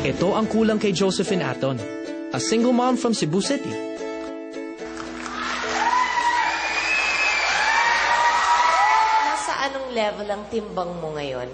Ito ang kulang kay Josephine Aton, a single mom from Cebu City. Nasa anong level ang timbang mo ngayon?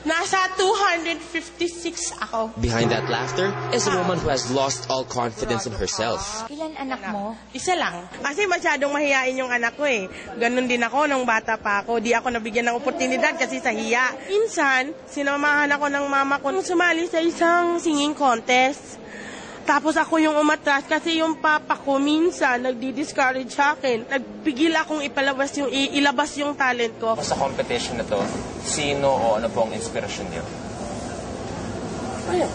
Nasa 256 ako. Behind that laughter is a woman who has lost all confidence in herself. Ilan anak mo? Isa lang. Kasi masyadong mahiyain yung anak ko eh. Ganon din ako nung bata pa ako. Di ako nabigyan ng oportunidad kasi sa hiya. Minsan, sinamahan ako ng mama ko nung sumali sa isang singing contest. Tapos ako yung umatras kasi yung papa ko minsan nagdi-discourage sa akin. Nagpigil akong ilabas yung talent ko. Sa competition na to, sino o ano po ang inspirasyon niyo? Ayun.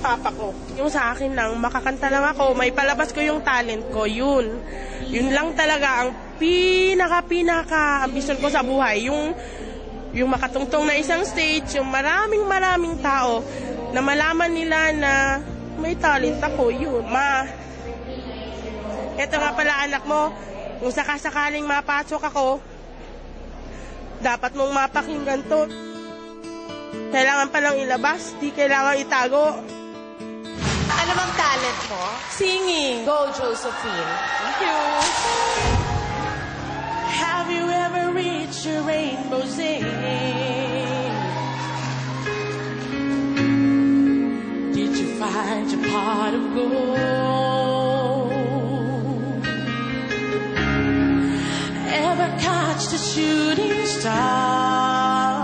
Papa ko. Yung sa akin lang, makakanta lang ako, may palabas ko yung talent ko, yun. Yun lang talaga ang pinaka ambisyon ko sa buhay. Yung makatungtong na isang stage, yung maraming tao na malaman nila na may talent ako, yun. Ma, eto nga pala anak mo, kung sakasakaling mapasok ako, dapat mong mapakinggan to. Kailangan palang ilabas, di kailangan itago. Ano bang talent mo? Singing. Go, Josephine. Thank you. Have you ever reached your rainbow's end? Did you find your pot of gold? Ever catch the shooting star?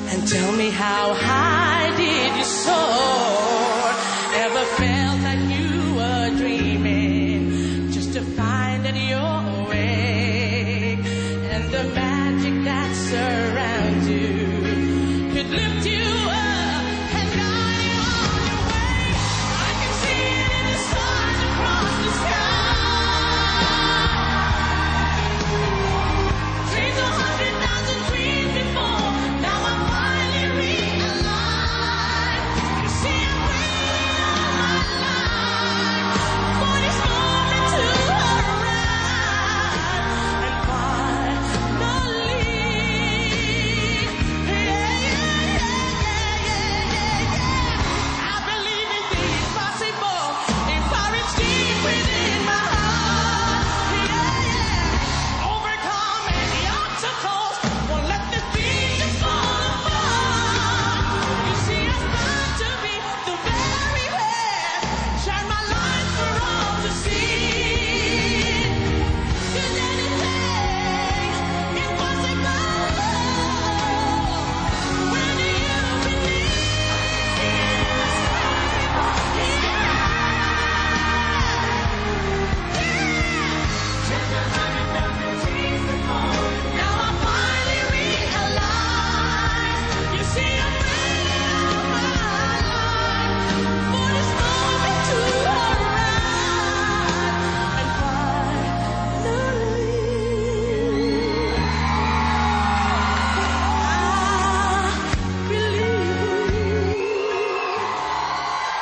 And tell me how high did you soar? Ever felt like you were dreaming just to find that you're awake? And the magic that surrounds you could lift you up and guide you on your way. I can see it in the stars across the sky. Dreams 100,000 dreams before, now I'm finally realized. You see, I'm waiting all my life for this moment to arrive. And finally, I believe in the impossible. If I reach deep within my heart, overcome any obstacles. Won't let this dream just fall apart. You see, I strive to be the very best. Shine my light for all to see. 'Cause anything is possible when you believe. Now I finally realize. You see, I'm waiting all my life for this moment to arrive. And finally, I believe.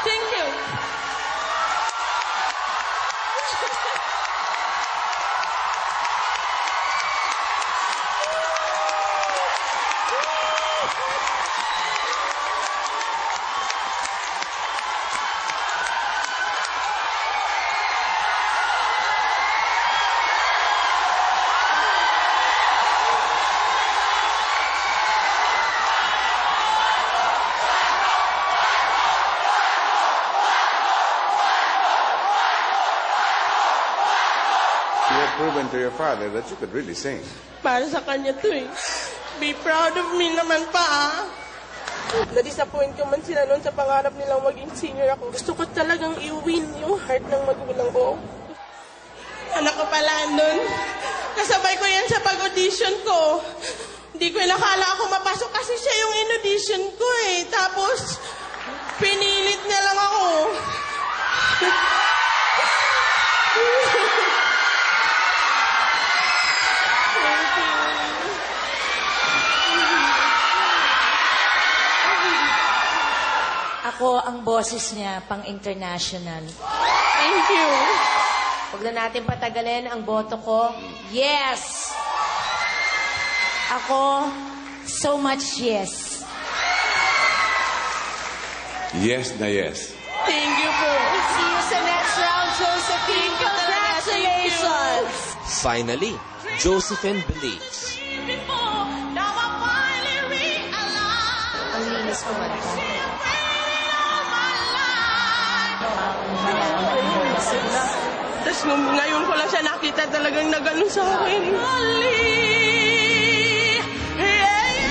Thank you. You have proven to your father that you could really sing. Para sa kanya to eh. Be proud of me naman pa ah. Na-disappoint ko man sila noon sa pangarap nilang maging singer ako. Gusto ko talagang i-win yung heart ng magulang ko. Anak ko pala nun. Kasabay ko yan sa pag-audition ko. Hindi ko inakala ako mapasok kasi siya yung in-audition ko eh. Tapos, pinilit niya lang ako. Ako ang boses niya, pang-international. Thank you. Huwag na natin patagalin ang boto ko. Yes! Ako, So much yes. Yes na yes. Thank you po. See you sa next round, Josephine. Congratulations! Finally, Josephine believes. Ang linis ko mata. Tapos ngayon ko lang siya nakita talagang nagano sa akin.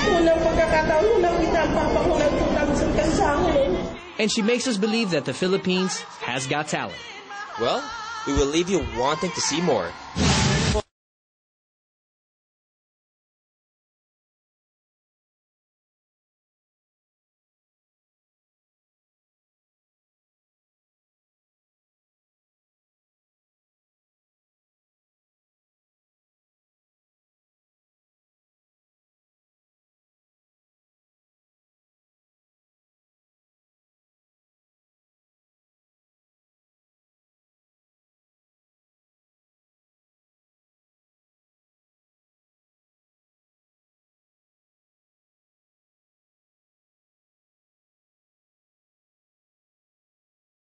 Unang pagkakataon ko nakita ang papa ko nagtutangsan sa akin. And she makes us believe that the Philippines has got talent. Well, we will leave you wanting to see more.